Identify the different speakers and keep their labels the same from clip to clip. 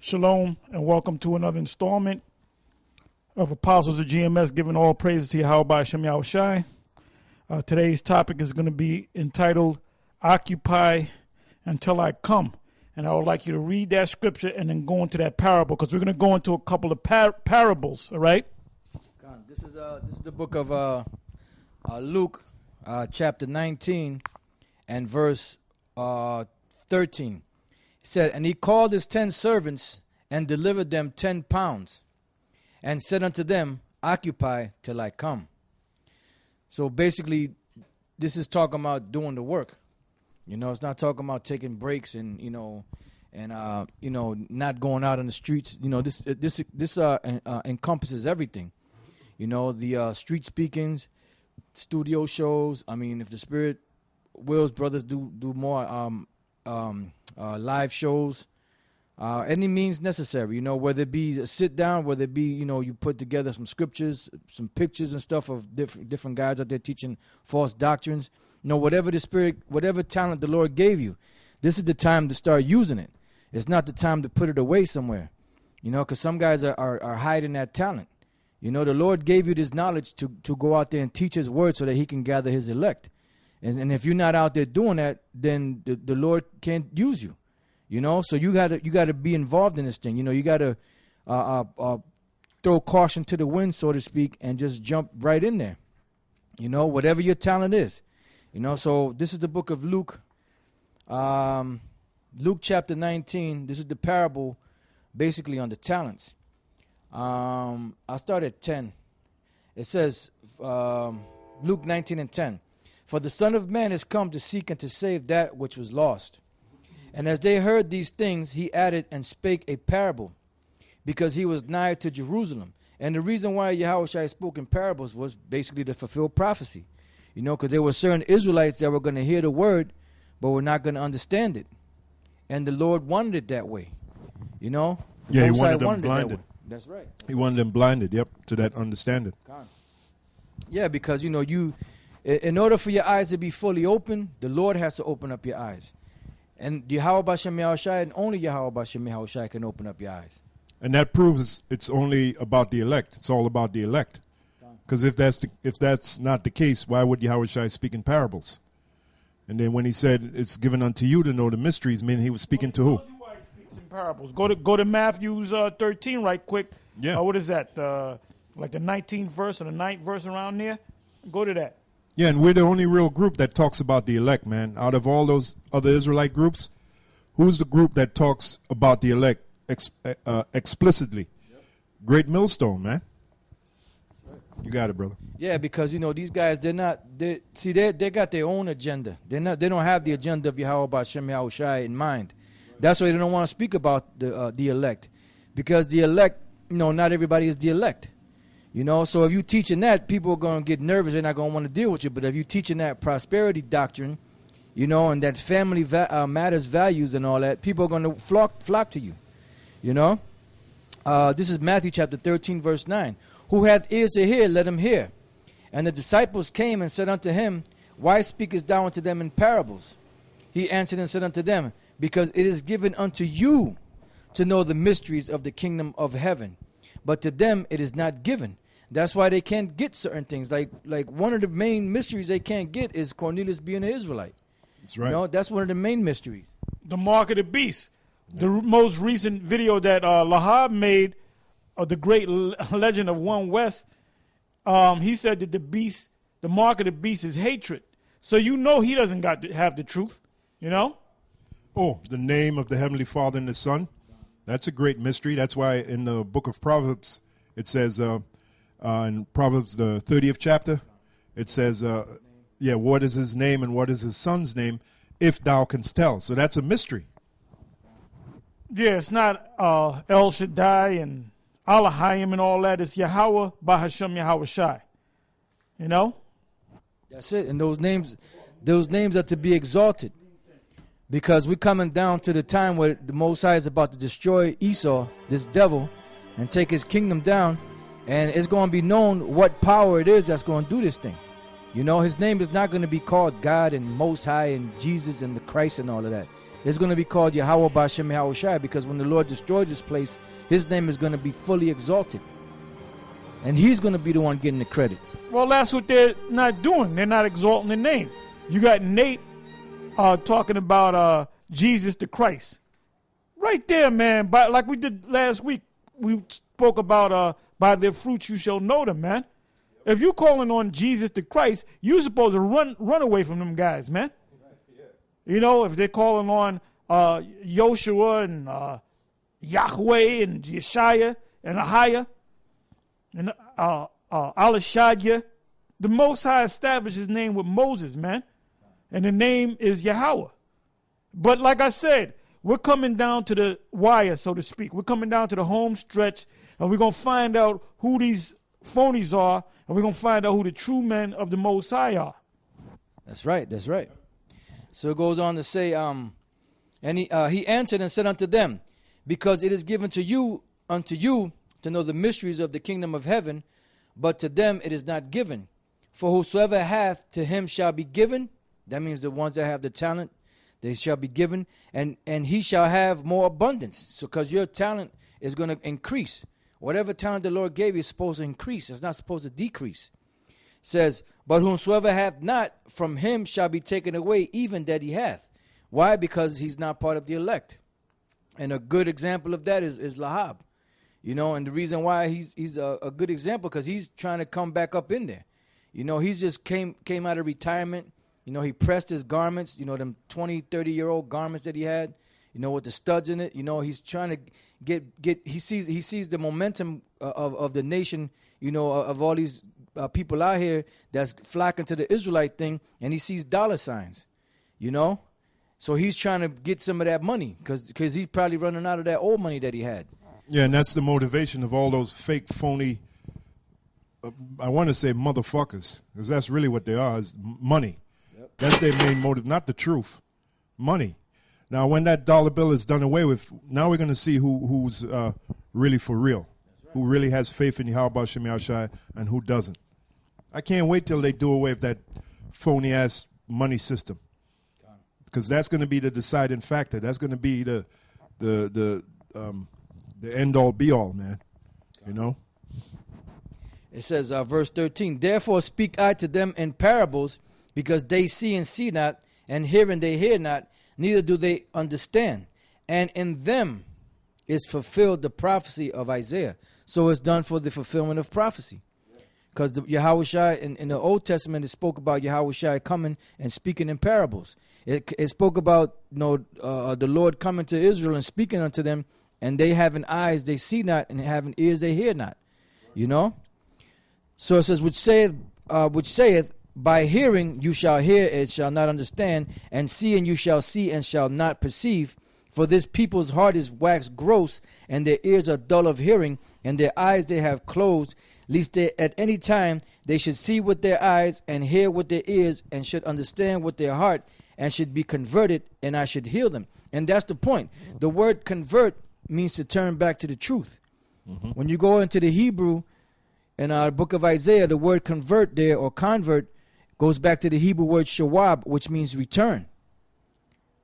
Speaker 1: Shalom and welcome to another installment of Apostles of GMS, giving all praises to Yahweh Hashem Yahushai. Today's topic is going to be entitled Occupy Until I Come. And I would like you to read that scripture and then go into that parable, because we're going to go into a couple of parables, all right?
Speaker 2: This is the book of Luke, chapter 19 and verse 13. He said, "And he called his 10 servants and delivered them 10 pounds and said unto them, Occupy till I come." So basically, this is talking about doing the work. You know, it's not talking about taking breaks and not going out on the streets. You know, this encompasses everything. You know, the street speakings, studio shows. I mean, if the Spirit wills, brothers do more live shows, any means necessary, you know, whether it be a sit down, whether it be, you know, you put together some scriptures, some pictures and stuff of different guys out there teaching false doctrines. You know, whatever the Spirit, whatever talent the Lord gave you, this is the time to start using it. It's not the time to put it away somewhere, you know, because some guys are hiding that talent. You know, the Lord gave you this knowledge to go out there and teach his word so that he can gather his elect. And if you're not out there doing that, then the Lord can't use you, you know. So you gotta be involved in this thing. You know, you gotta throw caution to the wind, so to speak, and just jump right in there. You know, whatever your talent is, you know. So this is the book of Luke, Luke chapter 19. This is the parable, basically on the talents. I'll start at 10. It says, Luke 19 and 10. "For the Son of Man is come to seek and to save that which was lost. And as they heard these things, he added and spake a parable, because he was nigh to Jerusalem." And the reason why Yahushua spoke in parables was basically to fulfill prophecy. You know, because there were certain Israelites that were going to hear the word, but were not going to understand it. And the Lord wanted it that way. You know?
Speaker 3: Yeah, he wanted them blinded.
Speaker 2: That's right.
Speaker 3: He wanted them blinded, to that understanding.
Speaker 2: Yeah, because, you know, in order for your eyes to be fully open, the Lord has to open up your eyes. And Yahweh Bashem Yahushai, and only Yahweh Bashem Yahushai can open up your eyes.
Speaker 3: And that proves it's only about the elect. It's all about the elect. Because if that's not the case, why would Yahushai speak in parables? And then when he said it's given unto you to know the mysteries, meaning he was speaking to who?
Speaker 1: Parables. Go to Matthew 13 right quick.
Speaker 3: Yeah.
Speaker 1: What is that? Like the 19th verse or the 9th verse around there? Go to that.
Speaker 3: Yeah, and we're the only real group that talks about the elect, man. Out of all those other Israelite groups, who's the group that talks about the elect explicitly? Yep. Great Millstone, man. You got it, brother.
Speaker 2: Yeah, because, you know, these guys, they got their own agenda. They don't have the agenda of Yahweh Bashem Yahushai in mind. That's why they don't want to speak about the elect, because the elect, you know, not everybody is the elect. You know, so if you're teaching that, people are going to get nervous. They're not going to want to deal with you. But if you're teaching that prosperity doctrine, you know, and that family matters values and all that, people are going to flock to you. You know, this is Matthew chapter 13, verse 9. "Who hath ears to hear, let him hear. And the disciples came and said unto him, Why speakest thou unto them in parables? He answered and said unto them, Because it is given unto you to know the mysteries of the kingdom of heaven, but to them it is not given." That's why they can't get certain things. Like one of the main mysteries they can't get is Cornelius being an Israelite.
Speaker 3: That's right.
Speaker 2: You know, that's one of the main mysteries.
Speaker 1: The mark of the beast. Yeah. The most recent video that Lahab made of the great legend of One West, he said that the mark of the beast is hatred. So you know he doesn't have the truth, you know?
Speaker 3: Oh, the name of the Heavenly Father and the Son. That's a great mystery. That's why in the book of Proverbs, it says, in Proverbs, the 30th chapter, it says, what is his name and what is his son's name, if thou canst tell. So that's a mystery.
Speaker 1: Yeah, it's not El Shaddai and Elohim and all that. It's Yahweh Bahashem Yahushai. You know?
Speaker 2: That's it. And those names are to be exalted. Because we're coming down to the time where the Most High is about to destroy Esau, this devil, and take his kingdom down. And it's going to be known what power it is that's going to do this thing. You know, his name is not going to be called God and Most High and Jesus and the Christ and all of that. it's going to be called Yahweh B'Shem Yahushai, because when the Lord destroyed this place, his name is going to be fully exalted. And he's going to be the one getting the credit.
Speaker 1: Well, that's what they're not doing. They're not exalting the name. You got Nate talking about Jesus the Christ. Right there, man. Like we did last week, we spoke about by their fruits you shall know them, man. If you calling on Jesus the Christ, you're supposed to run away from them guys, man. You know, if they're calling on Yoshua and Yahweh and Yeshaya and Ahiah and Alashadya, the Most High established his name with Moses, man. And the name is Yahweh. But like I said, we're coming down to the wire, so to speak. We're coming down to the home stretch, and we're going to find out who these phonies are, and we're going to find out who the true men of the Most High are.
Speaker 2: That's right. That's right. So it goes on to say, and he answered and said unto them, because it is given unto you to know the mysteries of the kingdom of heaven, but to them it is not given. For whosoever hath, to him shall be given. That means the ones that have the talent, they shall be given, and he shall have more abundance. So because your talent is going to increase. Whatever talent the Lord gave you is supposed to increase. It's not supposed to decrease. It says, but whomsoever hath not, from him shall be taken away, even that he hath. Why? Because he's not part of the elect. And a good example of that is Lahab. You know, and the reason why he's a good example, because he's trying to come back up in there. You know, he's just came out of retirement. You know, he pressed his garments, you know, them 20, 30-year-old garments that he had, you know, with the studs in it. You know, he's trying to get he sees the momentum of the nation, you know, of all these people out here that's flocking to the Israelite thing, and he sees dollar signs, you know. So he's trying to get some of that money because he's probably running out of that old money that he had.
Speaker 3: Yeah, and that's the motivation of all those fake, phony, I want to say motherfuckers, because that's really what they are, is money. Yep. That's their main motive, not the truth. Money. Now, when that dollar bill is done away with, now we're going to see who's really for real, right, who really has faith in Yahweh B'Shem Yahushai and who doesn't. I can't wait till they do away with that phony-ass money system, because that's going to be the deciding factor. That's going to be the end-all, be-all, man, you know?
Speaker 2: It says, verse 13, therefore speak I to them in parables, because they see and see not, and hear and they hear not, neither do they understand. And in them is fulfilled the prophecy of Isaiah. So it's done for the fulfillment of prophecy. Because Yahushua in the Old Testament, it spoke about Yahushua coming and speaking in parables. It spoke about, you know, the Lord coming to Israel and speaking unto them, and they having eyes they see not, and having ears they hear not. You know? So it says, which saith, by hearing you shall hear, it shall not understand, and seeing you shall see, and shall not perceive. For this people's heart is waxed gross, and their ears are dull of hearing, and their eyes they have closed, lest they at any time they should see with their eyes, and hear with their ears, and should understand with their heart, and should be converted, and I should heal them. And that's the point. The word convert means to turn back to the truth. Mm-hmm. When you go into the Hebrew, in our book of Isaiah, the word convert there, or convert, goes back to the Hebrew word shawab, which means return.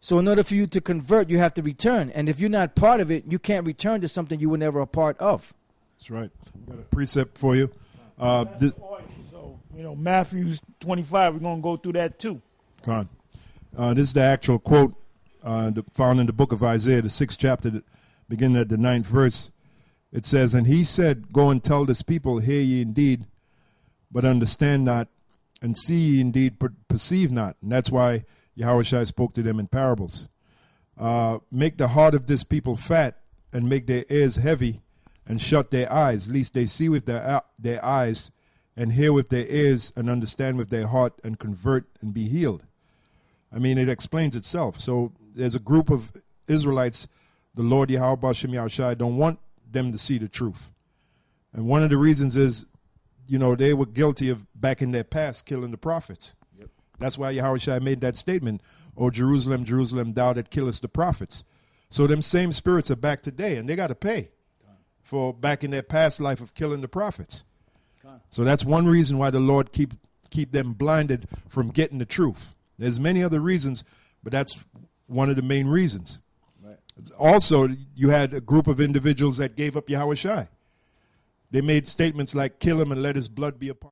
Speaker 2: So in order for you to convert, you have to return. And if you're not part of it, you can't return to something you were never a part of.
Speaker 3: That's right. I've got a precept for you.
Speaker 1: So, you know, Matthew 25, we're going to go through that too.
Speaker 3: Come on. This is the actual quote found in the book of Isaiah, the 6th chapter, beginning at the 9th verse. It says, and he said, go and tell this people, hear ye indeed, but understand not, and see ye indeed, perceive not. And that's why Yahushua spoke to them in parables. Make the heart of this people fat, and make their ears heavy, and shut their eyes, lest they see with their eyes, and hear with their ears, and understand with their heart, and convert and be healed. I mean, it explains itself. So there's a group of Israelites, the Lord Yahweh B'Shem Yahushai don't want them to see the truth. And one of the reasons is, you know, they were guilty of, back in their past, killing the prophets. Yep. That's why Yahushua made that statement, O Jerusalem, Jerusalem, thou that killest the prophets. So them same spirits are back today, and they got to pay for back in their past life of killing the prophets. So that's one reason why the Lord keep them blinded from getting the truth. There's many other reasons, but that's one of the main reasons.
Speaker 2: Right.
Speaker 3: Also, you had a group of individuals that gave up Yahweh Shai. They made statements like, kill him and let his blood be upon